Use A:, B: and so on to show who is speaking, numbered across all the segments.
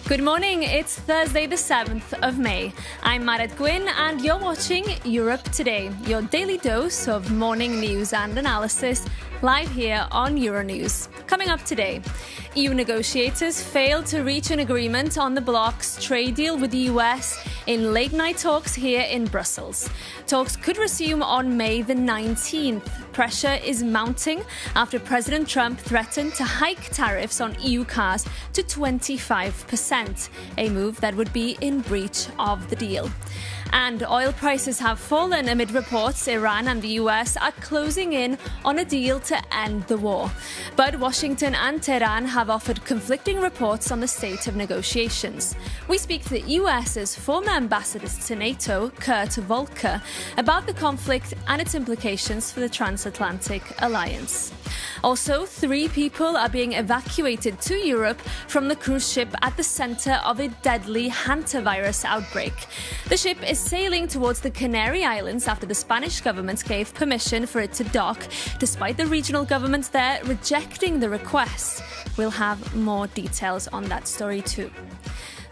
A: Good morning, it's Thursday the 7th of May. I'm Marit Gwyn and you're watching Europe Today, your daily dose of morning news and analysis live here on Yoronews. Coming up today, EU negotiators failed to reach an agreement on the bloc's trade deal with the US in late-night talks here in Brussels. Talks could resume on May the 19th. Pressure is mounting after President Trump threatened to hike tariffs on EU cars to 25%, a move that would be in breach of the deal. And oil prices have fallen amid reports Iran and the US are closing in on a deal to end the war. But Washington and Tehran have offered conflicting reports on the state of negotiations. We speak to the US's former ambassador to NATO, Kurt Volker, about the conflict and its implications for the transatlantic alliance. Also, 3 people are being evacuated to Europe from the cruise ship at the centre of a deadly hantavirus outbreak. The ship is sailing towards the Canary Islands after the Spanish government gave permission for it to dock, despite the regional governments there rejecting the request. We'll have more details on that story too.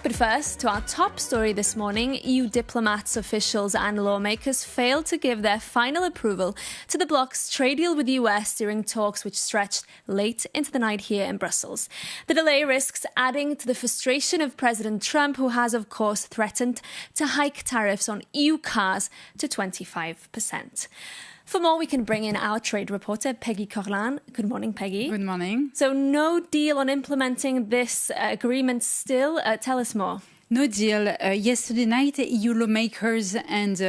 A: But first, to our top story this morning, EU diplomats, officials and lawmakers failed to give their final approval to the bloc's trade deal with the US during talks which stretched late into the night here in Brussels. The delay risks adding to the frustration of President Trump, who has, of course, threatened to hike tariffs on EU cars to 25%. For more, we can bring in our trade reporter, Peggy Corlan. Good morning, Peggy.
B: Good morning.
A: So no deal on implementing this agreement still. Tell us more.
B: No deal. Yesterday night, EU lawmakers and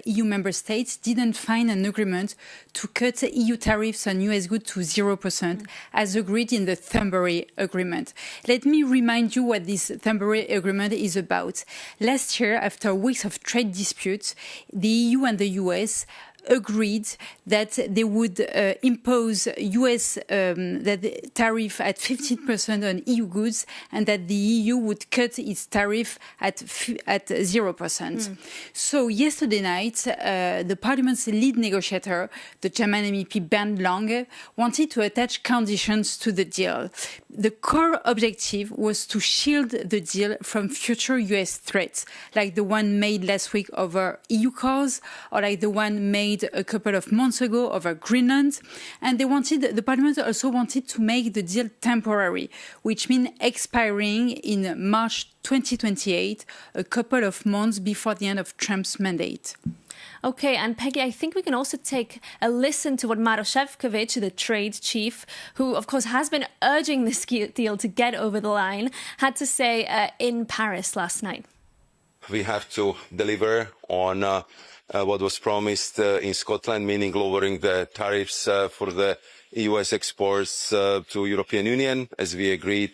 B: EU member states didn't find an agreement to cut EU tariffs on US goods to 0%, as agreed in the Thunberry Agreement. Let me remind you what this Thunberry Agreement is about. Last year, after weeks of trade disputes, the EU and the US agreed that they would impose US tariff at 15% on EU goods and that the EU would cut its tariff at 0%. So yesterday night, the Parliament's lead negotiator, the German MEP Bernd Lange, wanted to attach conditions to the deal. The core objective was to shield the deal from future US threats, like the one made last week over EU cars or like the one made a couple of months ago over Greenland. And the Parliament also wanted to make the deal temporary, which means expiring in March 2028, a couple of months before the end of Trump's mandate.
A: OK, and Peggy, I think we can also take a listen to what Maroš Šefčovič, the trade chief, who, of course, has been urging this deal to get over the line, had to say in Paris last night.
C: We have to deliver on what was promised in Scotland, meaning lowering the tariffs for the US exports to European Union, as we agreed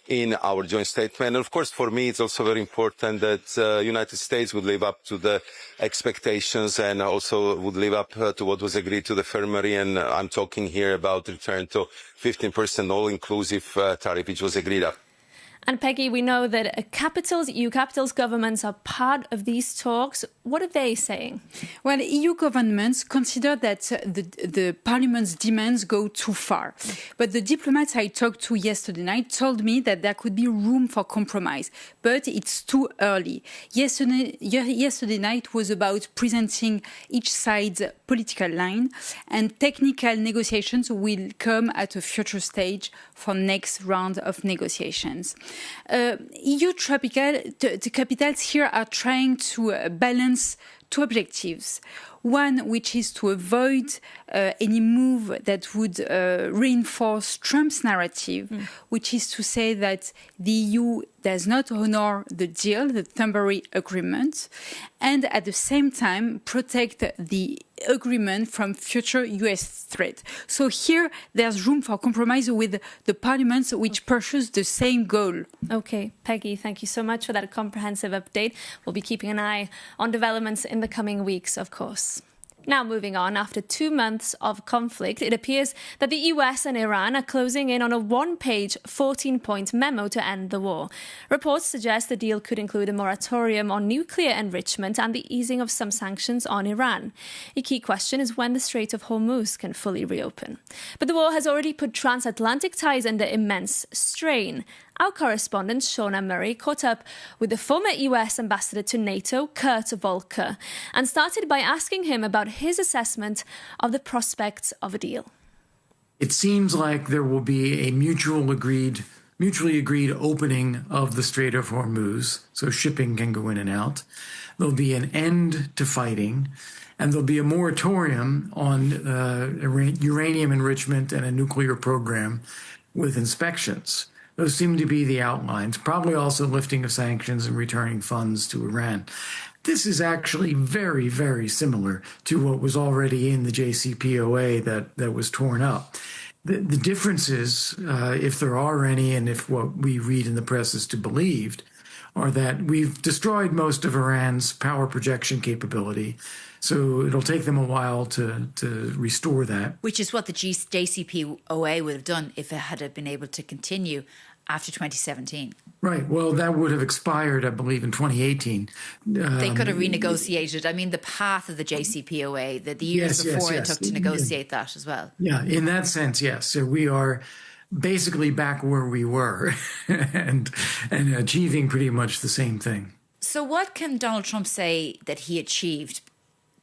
C: in our joint statement. And of course, for me, it's also very important that the United States would live up to the expectations and also would live up to what was agreed to the Infirmary. And I'm talking here about return to 15% all-inclusive tariff, which was agreed upon.
A: And Peggy, we know that EU capitals governments are part of these talks. What are they saying?
B: Well, EU governments consider that the Parliament's demands go too far. But the diplomats I talked to yesterday night told me that there could be room for compromise. But it's too early. Yesterday night was about presenting each side's political line, and technical negotiations will come at a future stage for next round of negotiations. EU capitals here are trying to balance 2 objectives. One, which is to avoid any move that would reinforce Trump's narrative, which is to say that the EU does not honor the deal, the Thunberry Agreement, and at the same time protect the agreement from future US threat. So here there's room for compromise with the Parliament, which pursues the same goal.
A: Okay, Peggy, thank you so much for that comprehensive update. We'll be keeping an eye on developments in the coming weeks, of course. Now moving on, after 2 months of conflict, it appears that the US and Iran are closing in on a one-page, 14-point memo to end the war. Reports suggest the deal could include a moratorium on nuclear enrichment and the easing of some sanctions on Iran. A key question is when the Strait of Hormuz can fully reopen. But the war has already put transatlantic ties under immense strain. Our correspondent, Shauna Murray, caught up with the former US ambassador to NATO, Kurt Volker, and started by asking him about his assessment of the prospects of a deal.
D: It seems like there will be a mutually agreed opening of the Strait of Hormuz, so shipping can go in and out. There'll be an end to fighting, and there'll be a moratorium on uranium enrichment and a nuclear program with inspections. Those seem to be the outlines, probably also lifting of sanctions and returning funds to Iran. This is actually very, very similar to what was already in the JCPOA that was torn up. The difference is, if there are any, and if what we read in the press is to be believed, are that we've destroyed most of Iran's power projection capability. So it'll take them a while to restore that.
E: Which is what the JCPOA would have done if it had been able to continue after 2017.
D: Right. Well, that would have expired, I believe, in 2018.
E: They could have renegotiated. I mean, the path of the JCPOA, the years before it took to negotiate that as well.
D: Yeah, in that sense, yes. So we are basically back where we were and achieving pretty much the same thing.
E: So what can Donald Trump say that he achieved,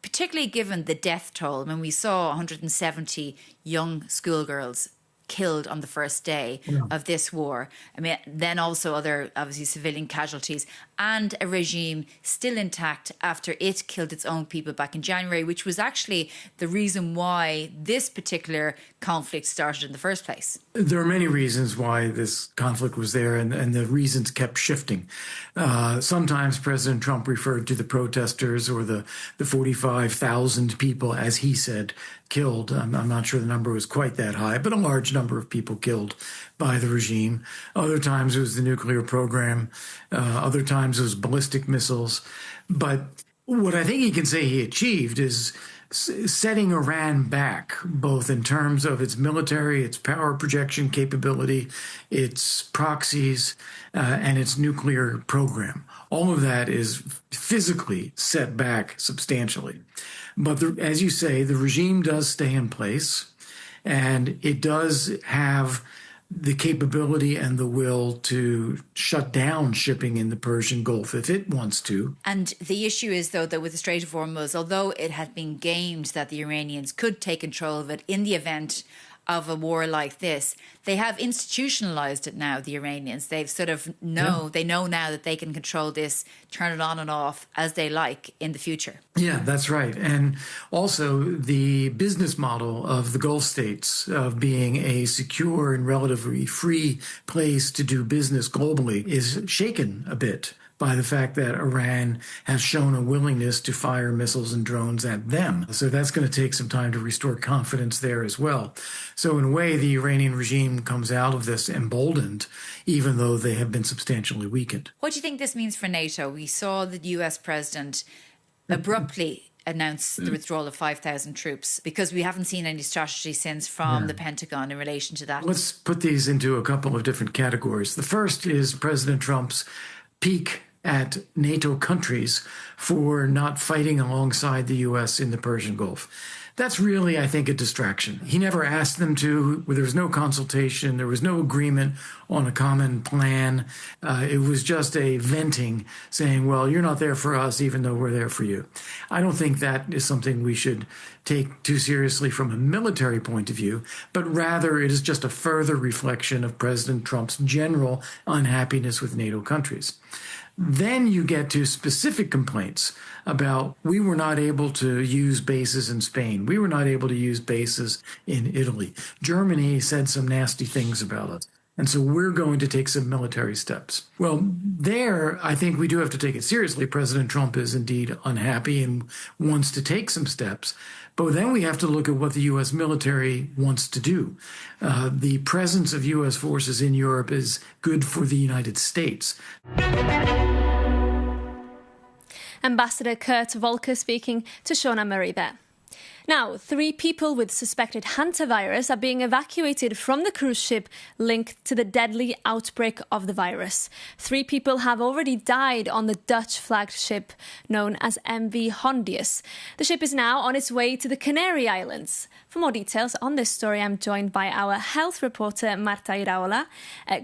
E: particularly given the death toll? I mean, we saw 170 young schoolgirls killed on the first day of this war. I mean, then also other, obviously, civilian casualties, and a regime still intact after it killed its own people back in January, which was actually the reason why this particular conflict started in the first place.
D: There are many reasons why this conflict was there, and the reasons kept shifting. Sometimes President Trump referred to the protesters or the 45,000 people, as he said, killed. I'm not sure the number was quite that high, but a large number of people killed by the regime. Other times it was the nuclear program. Other times it was ballistic missiles. But what I think he can say he achieved is setting Iran back, both in terms of its military, its power projection capability, its proxies, and its nuclear program. All of that is physically set back substantially. But as you say, the regime does stay in place, and it does have the capability and the will to shut down shipping in the Persian Gulf if it wants to.
E: And the issue is, though, that with the Strait of Hormuz, although it had been gamed that the Iranians could take control of it in the event of a war like this, they have institutionalized it now, the Iranians. They've sort of they know now that they can control this, turn it on and off as they like in the future.
D: Yeah, that's right. And also the business model of the Gulf states of being a secure and relatively free place to do business globally is shaken a bit by the fact that Iran has shown a willingness to fire missiles and drones at them. So that's going to take some time to restore confidence there as well. So in a way, the Iranian regime comes out of this emboldened, even though they have been substantially weakened.
E: What do you think this means for NATO? We saw the US president abruptly announce the withdrawal of 5,000 troops because we haven't seen any strategy since from the Pentagon in relation to that.
D: Let's put these into a couple of different categories. The first is President Trump's peak at NATO countries for not fighting alongside the U.S. in the Persian Gulf. That's really, I think, a distraction. He never asked them to. There was no consultation. There was no agreement on a common plan. It was just a venting saying, well, you're not there for us, even though we're there for you. I don't think that is something we should take too seriously from a military point of view, but rather it is just a further reflection of President Trump's general unhappiness with NATO countries. Then you get to specific complaints about we were not able to use bases in Spain. We were not able to use bases in Italy. Germany said some nasty things about us. And so we're going to take some military steps. Well, there, I think we do have to take it seriously. President Trump is indeed unhappy and wants to take some steps. But then we have to look at what the U.S. military wants to do. The presence of U.S. forces in Europe is good for the United States.
A: Ambassador Kurt Volker speaking to Shauna Murray there. Now, 3 people with suspected hantavirus are being evacuated from the cruise ship linked to the deadly outbreak of the virus. 3 people have already died on the Dutch-flagged ship known as MV Hondius. The ship is now on its way to the Canary Islands. For more details on this story, I'm joined by our health reporter, Marta Iraola.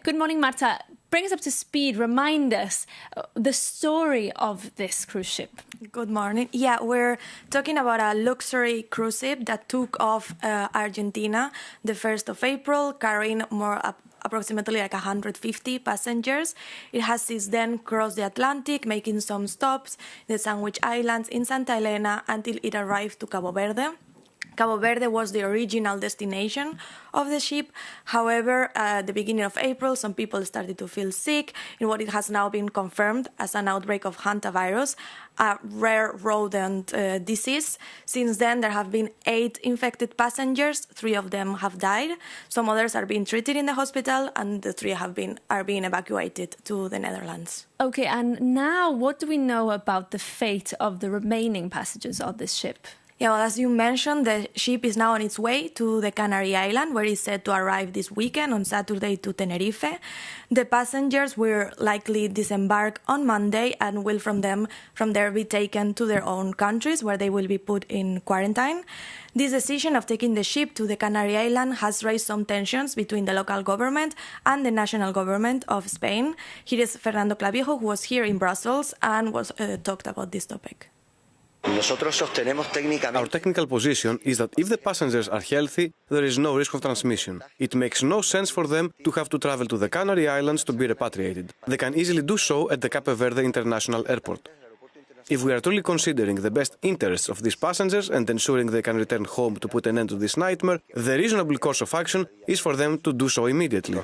A: Good morning, Marta. Bring us up to speed. Remind us the story of this cruise ship.
F: Good morning. Yeah, we're talking about a luxury cruise ship that took off Argentina the 1st of April, carrying approximately like 150 passengers. It has since then crossed the Atlantic, making some stops in the Sandwich Islands in Santa Elena until it arrived to Cabo Verde. Cabo Verde was the original destination of the ship. However, at the beginning of April, some people started to feel sick in what it has now been confirmed as an outbreak of hantavirus, a rare rodent disease. Since then, there have been 8 infected passengers. 3 of them have died. Some others are being treated in the hospital, and the 3 are being evacuated to the Netherlands.
A: Okay, and now what do we know about the fate of the remaining passengers of this ship?
F: Yeah, well, as you mentioned, the ship is now on its way to the Canary Island, where it's set to arrive this weekend on Saturday to Tenerife. The passengers will likely disembark on Monday and will from there be taken to their own countries, where they will be put in quarantine. This decision of taking the ship to the Canary Island has raised some tensions between the local government and the national government of Spain. Here is Fernando Clavijo, who was here in Brussels and was talked about this topic.
G: Our technical position is that if the passengers are healthy, there is no risk of transmission. It makes no sense for them to have to travel to the Canary Islands to be repatriated. They can easily do so at the Cape Verde International Airport. If we are truly considering the best interests of these passengers and ensuring they can return home to put an end to this nightmare, the reasonable course of action is for them to do so immediately.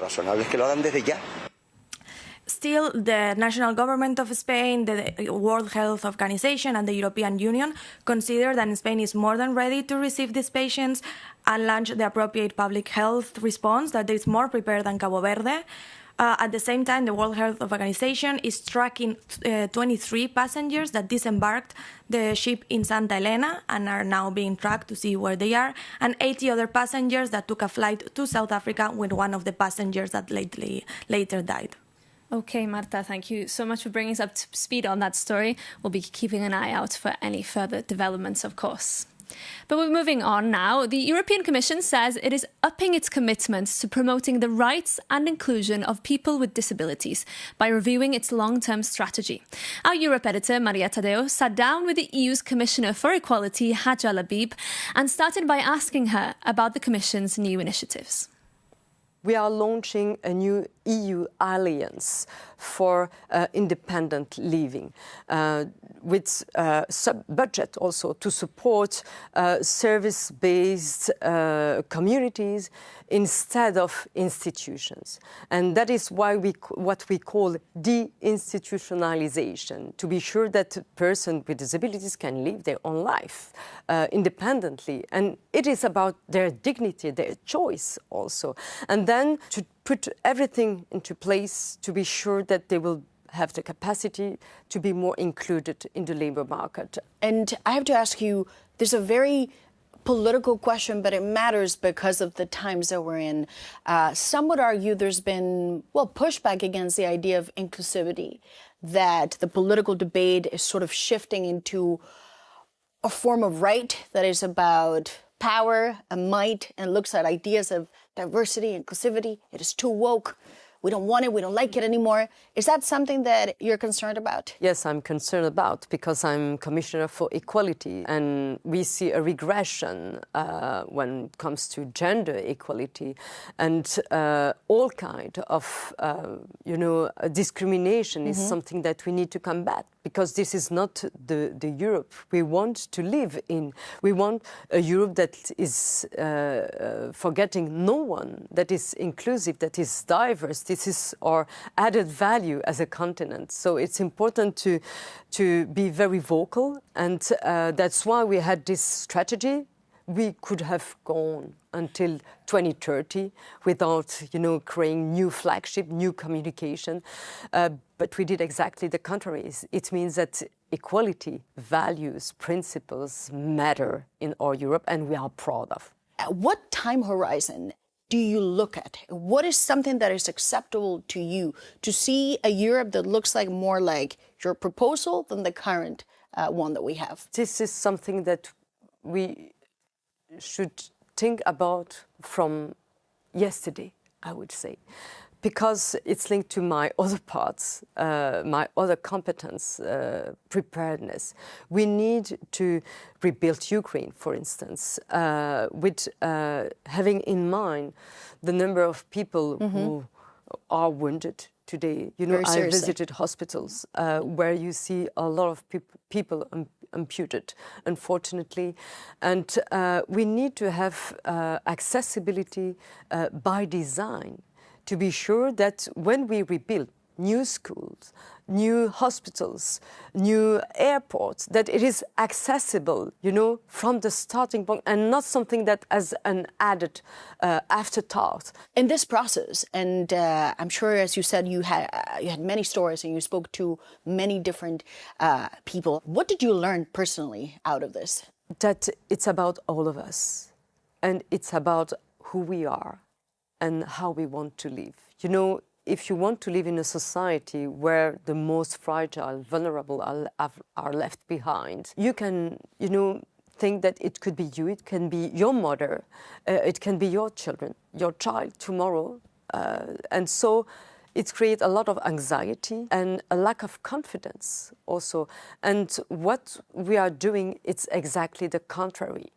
F: Still, the national government of Spain, the World Health Organization and the European Union consider that Spain is more than ready to receive these patients and launch the appropriate public health response that is more prepared than Cabo Verde. At the same time, the World Health Organization is tracking 23 passengers that disembarked the ship in Santa Elena and are now being tracked to see where they are, and 80 other passengers that took a flight to South Africa with one of the passengers that later died.
A: Okay, Marta, thank you so much for bringing us up to speed on that story. We'll be keeping an eye out for any further developments, of course. But we're moving on now. The European Commission says it is upping its commitments to promoting the rights and inclusion of people with disabilities by reviewing its long-term strategy. Our Europe editor, Maria Tadeo, sat down with the EU's Commissioner for Equality, Hadja Labib, and started by asking her about the Commission's new initiatives.
H: We are launching a new EU alliance for independent living with budget also to support service-based communities instead of institutions. And that is why what we call deinstitutionalization, to be sure that a person with disabilities can live their own life independently. And it is about their dignity, their choice also. And then to put everything into place to be sure that they will have the capacity to be more included in the labor market.
I: And I have to ask you, there's a very political question, but it matters because of the times that we're in. Some would argue there's been, pushback against the idea of inclusivity, that the political debate is sort of shifting into a form of right that is about power and might and looks at ideas of diversity, inclusivity. It is too woke. We don't want it. We don't like it anymore. Is that something that you're concerned about?
H: Yes, I'm concerned about because I'm Commissioner for Equality, and we see a regression when it comes to gender equality and all kind of, discrimination is something that we need to combat, because this is not the Europe we want to live in. We want a Europe that is forgetting no one, that is inclusive, that is diverse. This is our added value as a continent. So it's important to be very vocal, and that's why we had this strategy we could have gone until 2030 without, creating new flagship, new communication. But we did exactly the contrary. It means that equality, values, principles matter in our Europe, and we are proud of.
I: What time horizon do you look at? What is something that is acceptable to you to see a Europe that looks like more like your proposal than the current one that we have?
H: This is something that we should think about from yesterday, I would say, because it's linked to my other parts, my other competence, preparedness. We need to rebuild Ukraine, for instance, with having in mind the number of people who are wounded today. I visited hospitals where you see a lot of people amputated, unfortunately. And we need to have accessibility by design to be sure that when we rebuild new schools, new hospitals, new airports, that it is accessible, from the starting point and not something that as an added afterthought.
I: In this process, and I'm sure, as you said, you had many stories and you spoke to many different people. What did you learn personally out of this?
H: That it's about all of us, and it's about who we are and how we want to live. If you want to live in a society where the most fragile, vulnerable are left behind, you can, think that it could be you, it can be your mother, it can be your children, your child tomorrow. And so it creates a lot of anxiety and a lack of confidence also. And what we are doing, it's exactly the contrary.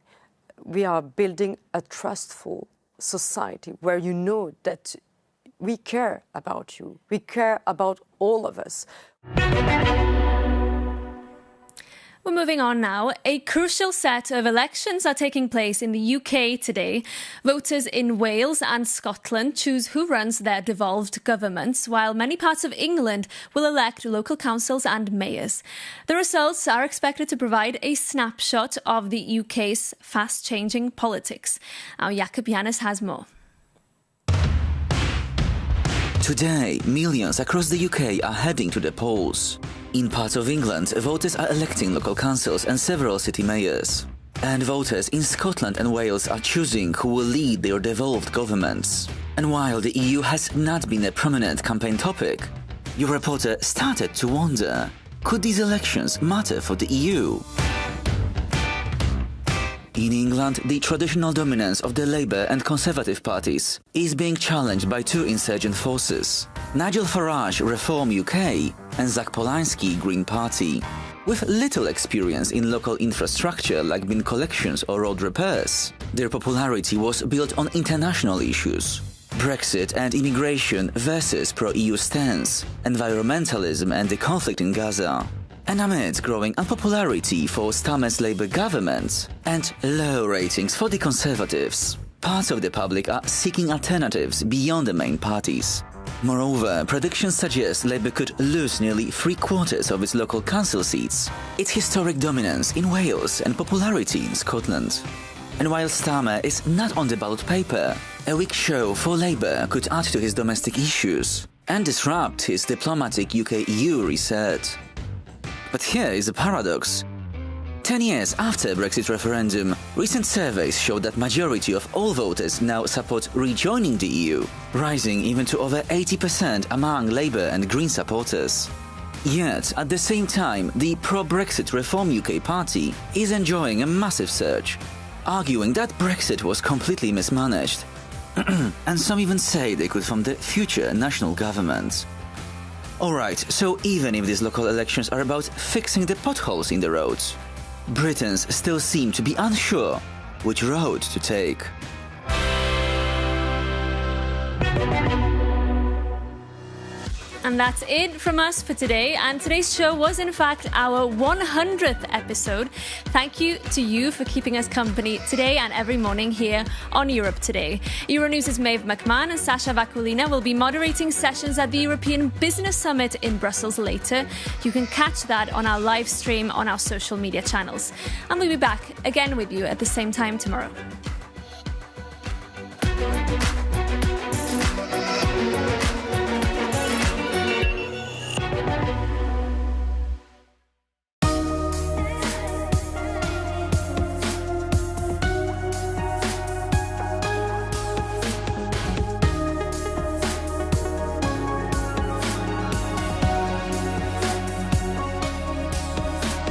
H: We are building a trustful society where you know that we care about you. We care about all of us.
A: We're moving on now. A crucial set of elections are taking place in the UK today. Voters in Wales and Scotland choose who runs their devolved governments, while many parts of England will elect local councils and mayors. The results are expected to provide a snapshot of the UK's fast-changing politics. Our Jakob Yanis has more.
J: Today, millions across the UK are heading to the polls. In parts of England, voters are electing local councils and several city mayors. And voters in Scotland and Wales are choosing who will lead their devolved governments. And while the EU has not been a prominent campaign topic, your reporter started to wonder, could these elections matter for the EU? In England, the traditional dominance of the Labour and Conservative parties is being challenged by two insurgent forces, Nigel Farage, Reform UK, and Zach Polanski, Green Party. With little experience in local infrastructure like bin collections or road repairs, their popularity was built on international issues. Brexit and immigration versus pro-EU stance, environmentalism and the conflict in Gaza. And amid growing unpopularity for Starmer's Labour government and low ratings for the Conservatives, parts of the public are seeking alternatives beyond the main parties. Moreover, predictions suggest Labour could lose nearly 3/4 of its local council seats, its historic dominance in Wales and popularity in Scotland. And while Starmer is not on the ballot paper, a weak show for Labour could add to his domestic issues and disrupt his diplomatic UK-EU reset. But here is a paradox. 10 years after Brexit referendum, recent surveys show that majority of all voters now support rejoining the EU, rising even to over 80% among Labour and Green supporters. Yet, at the same time, the pro-Brexit Reform UK party is enjoying a massive surge, arguing that Brexit was completely mismanaged. And some even say they could form the future national government. Alright, so even if these local elections are about fixing the potholes in the roads, Britons still seem to be unsure which road to take.
A: And that's it from us for today. And today's show was, in fact, our 100th episode. Thank you to you for keeping us company today and every morning here on Europe Today. Euronews' Maeve McMahon and Sasha Vakulina will be moderating sessions at the European Business Summit in Brussels later. You can catch that on our live stream on our social media channels. And we'll be back again with you at the same time tomorrow.